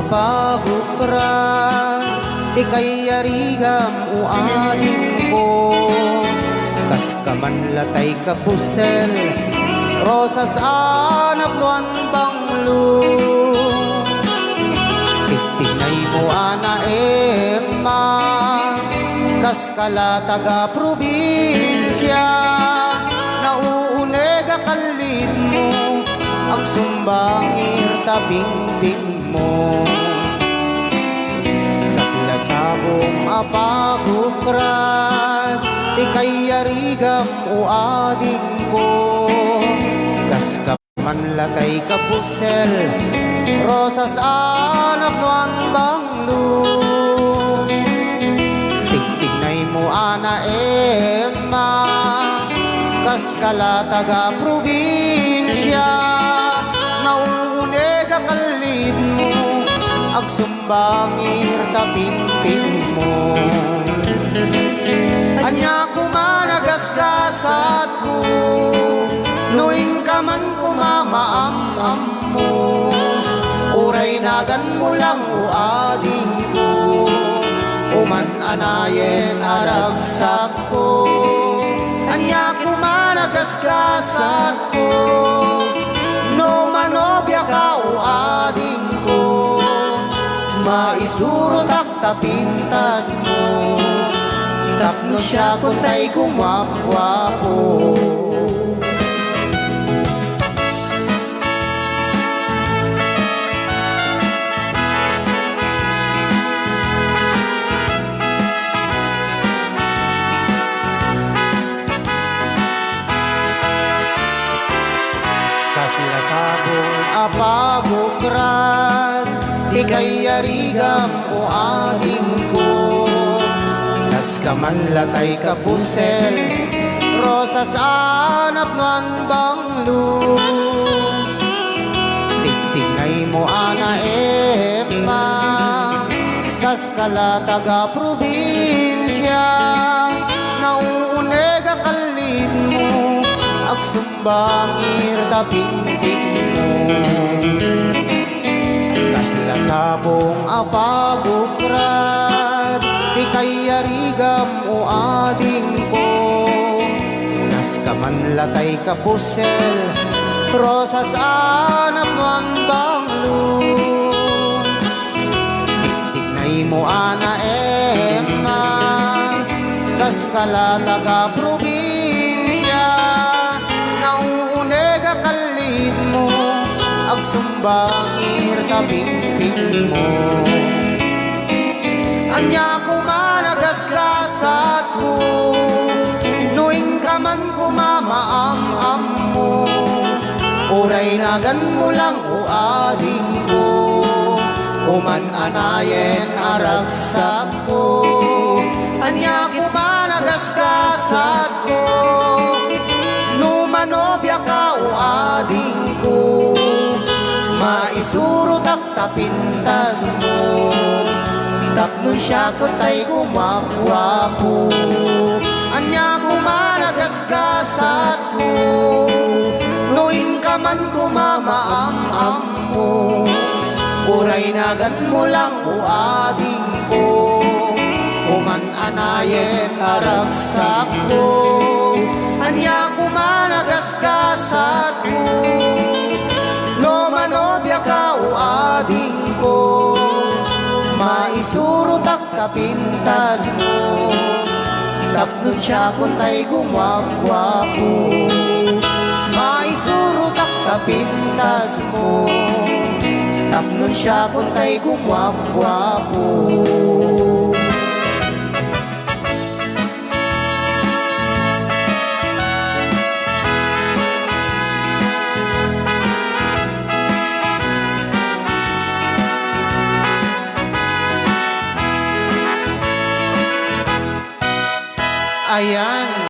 apabukran, ti kay yarigam o ading ko. Kas kamanlatay ka pusel, rosas anap luan banglo. Titinay mo ana Emma, kas kalataga probinsya, nauunega kalit mo, ang sumbangir taping-ping mo. Kas lasabong apagukran, ti kay yarigam o ading ko. Kas kamanlatay ka pusel, rosas anak nuan banglo. Tigtignay mo ana Emma, kas kalataga probinsya, nauunega kalit mo, agsumbangir taping-ping mo. Anya kumanagasgasat ko, nuing ka man kumamaam-am mo. Uray nagan mo lang o ading ko, uman anayen aragsak ko. Anya kumanagasgasat ko, no manobya ka o ading ko. Maisuro tapintas mo, tapno siya kung tay kumapwapo. Sabong apabukran, di kay yarigam o ading ko. Kas kamanlatay ka pusel, rosas anap nuan banglo. Tigtignay mo ana Emma, kas kalataga probinsya, nauunega kalit mo, agsumbangir taping-ping mo. Kas lasabong apagukran, ti kay yarigam o ading ko. Kas kamanlatay ka pusel, rosas anap nuan banglo. Tigtignay mo ana Emma, kas kalataga probinsya, nauunega kalit mo, agsumbangir taping-ping mo. Anya kumanagasgasat ko, nuing ka man kumamaam-am mo. Uray nagan mo lang o ading ko, uman anayen aragsak ko. Anya kumanagasgasat ko, numanobya ka o ading ko. Maisuro tapintas mo, tapno siya ko tay kumapwapo. Anya kumanagasgasat ko, nuing ka man kumamaam-am mo. Uray nagan mo lang o ading ko, uman anayen aragsak ko. Anya kumanagasgasat ko, no manobya ka o ading ko. Maisuro tapintas mo, tapno siya kung tay gumagwapo. Maisuro tapintas mo, tapno siya kung tay gumagwapo.